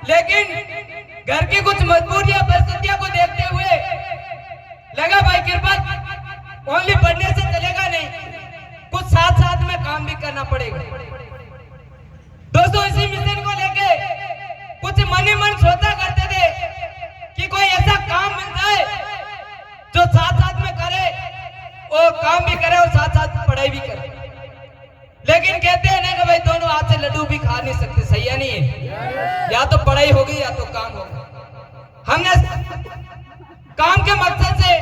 लेकिन घर की कुछ मजबूरियां परिस्थितियों को देखते हुए लगा भाई कृपा ओनली पढ़ने से चलेगा नहीं, कुछ साथ साथ में काम भी करना पड़ेगा। दोस्तों इसी मिशन को लेके कुछ मन ही मन सोचा करते थे कि कोई ऐसा काम मिल जाए जो साथ साथ में करे और काम भी करे और साथ साथ पढ़ाई भी करे। लेकिन कहते हैं ना कि भाई दोनों हाथ से लड्डू भी खा नहीं सकते, सही है नहीं है? या तो पढ़ाई होगी या तो काम होगा। हमने काम के मकसद से,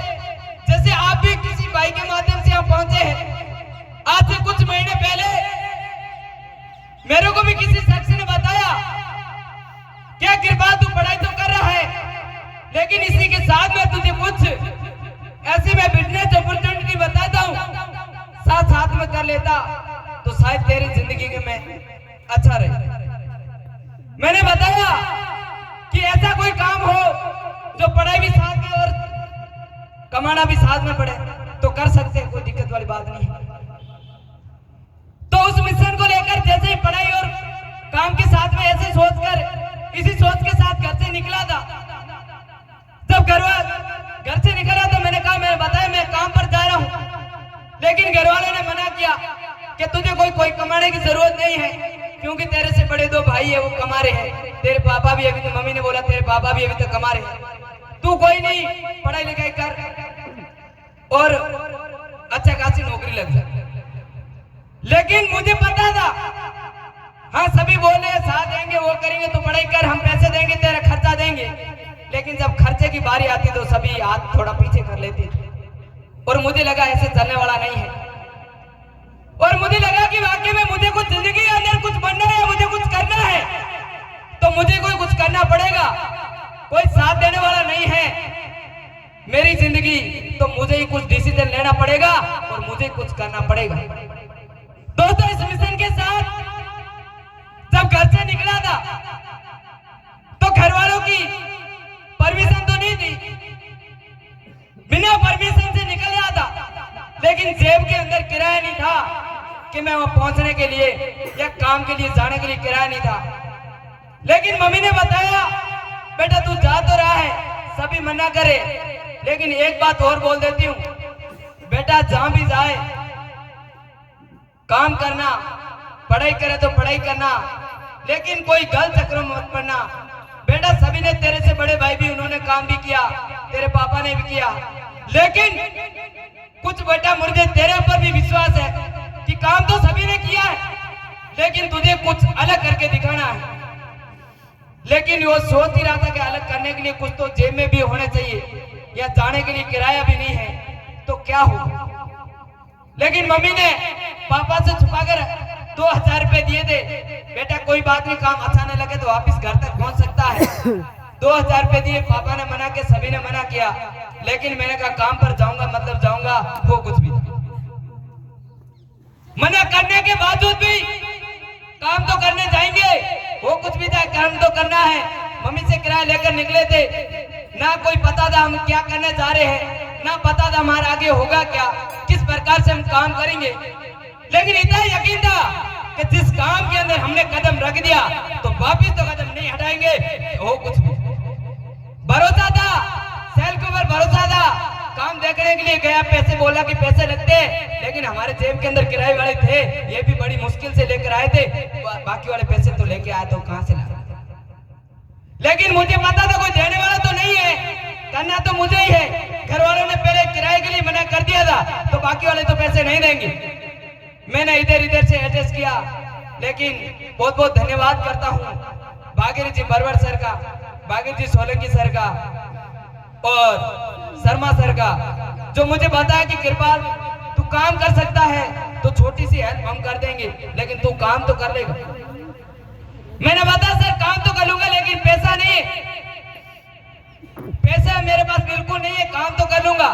जैसे आप भी किसी भाई के माध्यम से यहाँ पहुंचे हैं, आज से कुछ महीने पहले मेरे को भी किसी शख्स ने बताया क्या कृपा तू पढ़ाई तो कर रहा है, लेकिन इसी के साथ में तुझे कुछ ऐसी मैं बिजनेस अपॉर्चुनिटी बताता हूँ, साथ साथ में कर लेता तो शायद तेरी जिंदगी में अच्छा रहे। मैंने बताया कि ऐसा कोई काम हो जो पढ़ाई भी साथ में और कमाना भी साथ में पड़े तो कर सकते हैं, कोई दिक्कत वाली बात नहीं है। तो उस मिशन को लेकर जैसे ही पढ़ाई और काम के साथ में ऐसे सोचकर, इसी सोच के साथ घर से निकला था। जब घर से निकला तो मैंने कहा, मैं बताया मैं काम पर जा रहा हूं, लेकिन घर वालों ने मना किया कि तुझे कोई कमाने की जरूरत नहीं है, क्योंकि तेरे से बड़े दो भाई है वो कमा रहे हैं, तेरे पापा भी अभी तो, मम्मी ने बोला तेरे पापा भी अभी तक कमा रहे हैं, तू कोई नहीं पढ़ाई लिखाई कर और अच्छा खासी नौकरी लग जा। लेकिन मुझे पता था, हाँ सभी बोले साथ देंगे, वो करेंगे तो पढ़ाई कर, हम पैसे देंगे, तेरा खर्चा देंगे, लेकिन जब खर्चे की बारी आती तो सभी हाथ थोड़ा पीछे कर लेते थे। और मुझे लगा ऐसे चलने वाला नहीं है, और मुझे लगा कि वाकई में मुझे कुछ जिंदगी के अंदर कुछ बनना है, मुझे कुछ करना है, तो मुझे कुछ करना पड़ेगा, कोई साथ देने वाला नहीं है मेरी जिंदगी, तो मुझे ही कुछ डिसीजन लेना पड़ेगा और मुझे कुछ करना पड़ेगा। दोस्तों इस मिशन के साथ जब घर से निकला था तो घर वालों की परमिशन तो नहीं थी, बिना परमिशन से निकल रहा था, लेकिन जेब के अंदर किराया नहीं था कि मैं वहां पहुंचने के लिए या काम के लिए जाने के लिए किराया नहीं था। लेकिन मम्मी ने बताया बेटा तू जा तो रहा है, सभी मना करे, लेकिन एक बात और बोल देती हूँ, बेटा जहां भी जाए काम करना, पढ़ाई करे तो पढ़ाई करना, लेकिन कोई गलत चक्रों में मत पड़ना। बेटा सभी ने, तेरे से बड़े भाई भी उन्होंने काम भी किया, तेरे पापा ने भी किया, लेकिन कुछ बेटा मुझे तेरे ऊपर भी विश्वास है कि काम तो सभी ने किया है, लेकिन तुझे कुछ अलग करके दिखाना है। लेकिन वो सोच ही रहा था कि अलग करने के लिए कुछ तो जेब में भी होने चाहिए, या जाने के लिए किराया भी नहीं है तो क्या होगा। लेकिन मम्मी ने पापा से छुपाकर 2000 रुपए दिए थे, बेटा कोई बात नहीं, काम अच्छा नहीं लगे तो वापिस घर तक पहुंच सकता है। 2000 रुपए दिए, पापा ने मना किया, सभी ने मना किया, लेकिन मैंने कहा काम पर जाऊंगा मतलब जाऊंगा, वो कुछ भी मना करने के बावजूद भी काम तो करने जाएंगे, वो कुछ भी जाए काम तो करना है। मम्मी से किराया लेकर निकले थे, ना कोई पता था हम क्या करने जा रहे हैं, ना पता था हमारा आगे होगा क्या, किस प्रकार से हम काम करेंगे, लेकिन इतना यकीन था कि जिस काम के अंदर हमने कदम रख दिया तो वापिस तो कदम नहीं हटाएंगे, वो कुछ भी भरोसा था, सेल के ऊपर भरोसा था। काम देखने के लिए गया, पैसे बोला कि पैसे लगते, लेकिन हमारे जेब के अंदर किराए वाले थे, ये भी बड़ी मुश्किल से लेकर आए थे, बाकी वाले पैसे तो लेके आए तो कहां से लाए, लेकिन मुझे पता था कोई देने वाला तो नहीं है, करना तो मुझे ही है। घर वालों ने पहले किराए के लिए मना कर दिया था, तो बाकी वाले तो पैसे नहीं देंगे। मैंने इधर से एडजस्ट किया, लेकिन बहुत बहुत धन्यवाद करता हूँ भागीरथ जी बरवर सर का, भागीरथ जी सोलंकी सर का और शर्मा सर का, जो मुझे बताया कि कृपाल तू काम कर सकता है तो छोटी सी हेल्प हम कर देंगे, लेकिन तू काम तो कर लेगा। मैंने बताया सर काम तो कर लूंगा, लेकिन पैसा नहीं, पैसा मेरे पास बिल्कुल नहीं है, काम तो कर लूंगा,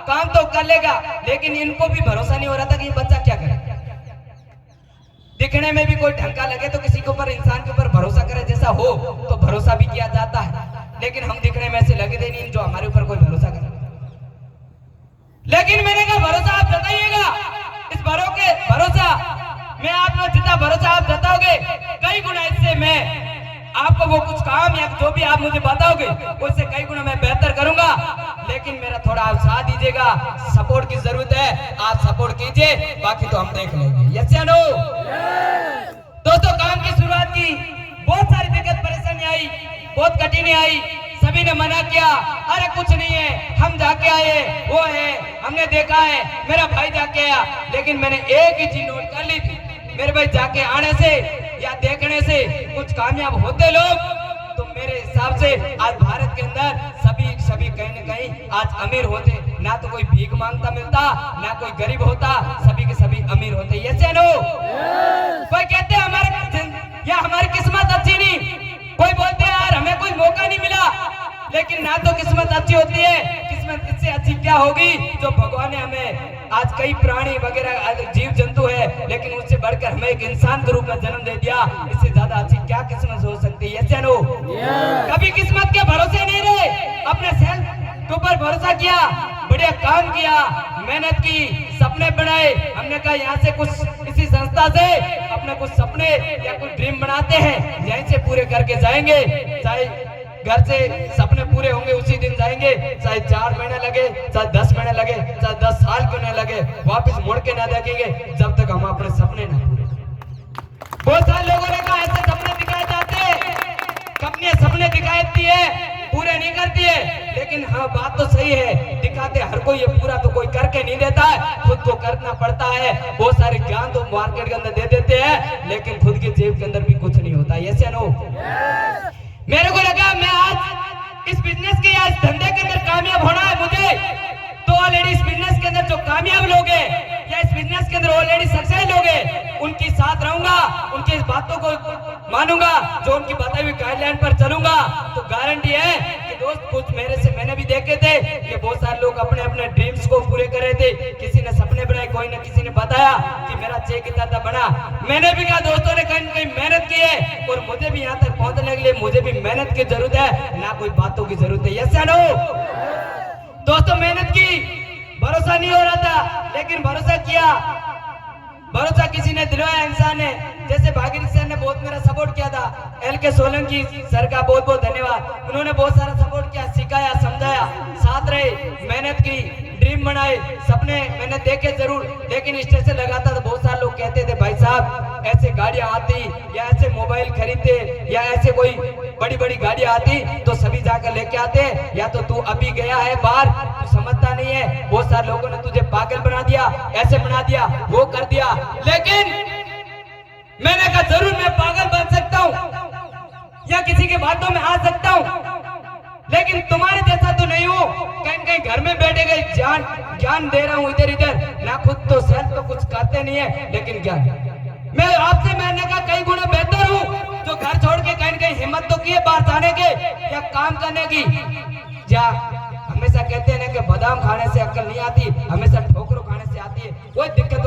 काम तो कर लेगा। लेकिन इनको भी भरोसा नहीं हो रहा था कि ये बच्चा क्या करे, दिखने में भी कोई ढंग का लगे तो किसी के ऊपर, इंसान के ऊपर भरोसा करे जैसा हो तो भरोसा भी किया जाता है, लेकिन हम दिखने में ऐसे लगे थे नहीं जो हमारे ऊपर कोई भरोसा करे। लेकिन मैंने कहा भरोसा आप जताइएगा, इस भरोसा मैं आप लोग जितना भरोसा आप जताओगे कई गुना इससे मैं आपको वो कुछ काम या जो भी आप मुझे बताओगे उससे कई गुना मैं बेहतर करूंगा। लेकिन मेरा थोड़ा आप साथ दीजिएगा, सपोर्ट की जरूरत है, आप सपोर्ट कीजिए, बाकी तो हम देख लेंगे। यस या नो? दोस्तों, काम की शुरुआत की, बहुत सारी दिक्कत परेशानी आई, बहुत कठिनाई आई, सभी ने मना किया, अरे कुछ नहीं है, हम जाके आए, वो है, हमने देखा है, मेरा भाई जाके आया। लेकिन मैंने एक ही चीज नोट कर ली थी, मेरे भाई जाके आने से या देखने से कुछ कामयाब होते लोग, तो मेरे हिसाब से आज भारत के अंदर सभी कहीं न कहीं आज अमीर होते। ना तो कोई भीख मांगता मिलता, ना कोई गरीब होता, सभी के सभी अमीर होते। यस या नो? कोई कहते हमारी किस्मत अच्छी नहीं, कोई बोलते हैं यार हमें कोई मौका नहीं मिला। लेकिन ना तो किस्मत अच्छी होती है, किस्मत इससे अच्छी क्या होगी जो भगवान ने हमें, आज कई प्राणी वगैरह जीव जंतु है, लेकिन उससे बढ़कर हमें एक इंसान के रूप में जन्म दे दिया, इससे ज्यादा अच्छी क्या किस्मत हो सकती है? यस या नो? कभी किस्मत के भरोसे नहीं रहे, अपने सेल्फ के ऊपर भरोसा किया, बढ़िया काम किया, मेहनत की, सपने बनाए। हमने कहा यहाँ से कुछ इसी संस्था से अपने कुछ सपने या कुछ ड्रीम बनाते हैं, यहीं से पूरे करके जाएंगे। चाहे घर से सपने पूरे होंगे उसी दिन जाएंगे, चाहे 4 महीने लगे, चाहे 10 महीने लगे, चाहे 10 साल क्यों न लगे, वापस मुड़ के ना देखेंगे जब तक हम अपने सपने ना पूरे। बहुत सारे लोगों ने कहा ऐसे सपने दिखाए जाते हैं, कंपनियां सपने दिखाती है, पूरे नहीं करती है। लेकिन हाँ, बात तो सही है, दिखाते हर कोई ये पूरा तो कोई करके नहीं देता है, खुद को करना पड़ता है। बहुत सारे ज्ञान तो मार्केट के अंदर दे देते हैं, लेकिन खुद की जेब के अंदर भी कुछ नहीं होता। यस या नो? मेरे को लगा मैं आज इस बिजनेस के या इस धंधे के अंदर कामयाब होना है मुझे, तो ऑलरेडी इस बिजनेस के अंदर जो कामयाब लोग हैं या इस बिजनेस के अंदर ऑलरेडी सक्सेस लोग हैं, उनके साथ रहूंगा, उनकी इस बातों को मानूंगा, जो उनकी बताई हुई गाइडलाइन पर चलूंगा, तो गारंटी है कि दोस्त कुछ मैंने भी देखे थे कि बहुत सारे लोग अपने अपने ड्रीम्स को पूरे कर रहे थे। किसी ने सपने बनाए, कोई ना किसी ने बताया कि मेरा चेक इतना बना। मैंने भी कहा दोस्तों ने कहीं कहीं मेहनत की है, और मुझे भी यहाँ तक पहुंचने के लिए मुझे भी मेहनत की जरूरत है, ना कोई बातों की जरूरत है। यस या नो? दोस्तों, मेहनत की, भरोसा नहीं हो रहा था, लेकिन भरोसा किया, भरोसा किसी ने दिलवाया, इंसान ने, जैसे भागीरथी सर ने बहुत मेरा सपोर्ट किया था, LK सोलंकी सर का बहुत बहुत धन्यवाद। उन्होंने बहुत सारा सपोर्ट किया, सिखाया, समझाया, साथ रहे, मेहनत की, ड्रीम बनाए, सपने मैंने देखे जरूर, लेकिन स्टेज से लगाता था। बहुत सारे लोग कहते थे भाई साहब ऐसे गाड़ियां आती या ऐसे मोबाइल खरीदते या ऐसे कोई बड़ी बड़ी गाड़ियां आती तो सभी जाकर लेके आते, या तो तू अभी गया है बाहर, तू समझता नहीं है, बहुत सारे लोगों ने तुझे पागल बना दिया, ऐसे बना दिया, वो कर दिया। लेकिन मैंने कहा जरूर मैं पागल बन सकता हूँ या किसी की बातों में आ सकता हूँ, लेकिन तुम्हारे जैसा तो नहीं हूँ, कहीं कहीं घर में बैठे गए ज्ञान दे रहा हूँ इधर इधर, ना खुद तो सेल्फ तो कुछ करते नहीं है, लेकिन ज्ञान मैं आपसे, मैंने कहा कई गुना बेहतर हूँ, जो घर छोड़ के कहीं कहीं हिम्मत तो किए बाहर जाने के या काम करने की। या हमेशा कहते हैं ना कि बादाम खाने से अक्ल नहीं आती, हमेशा ठोकरों खाने से आती है। कोई दिक्कत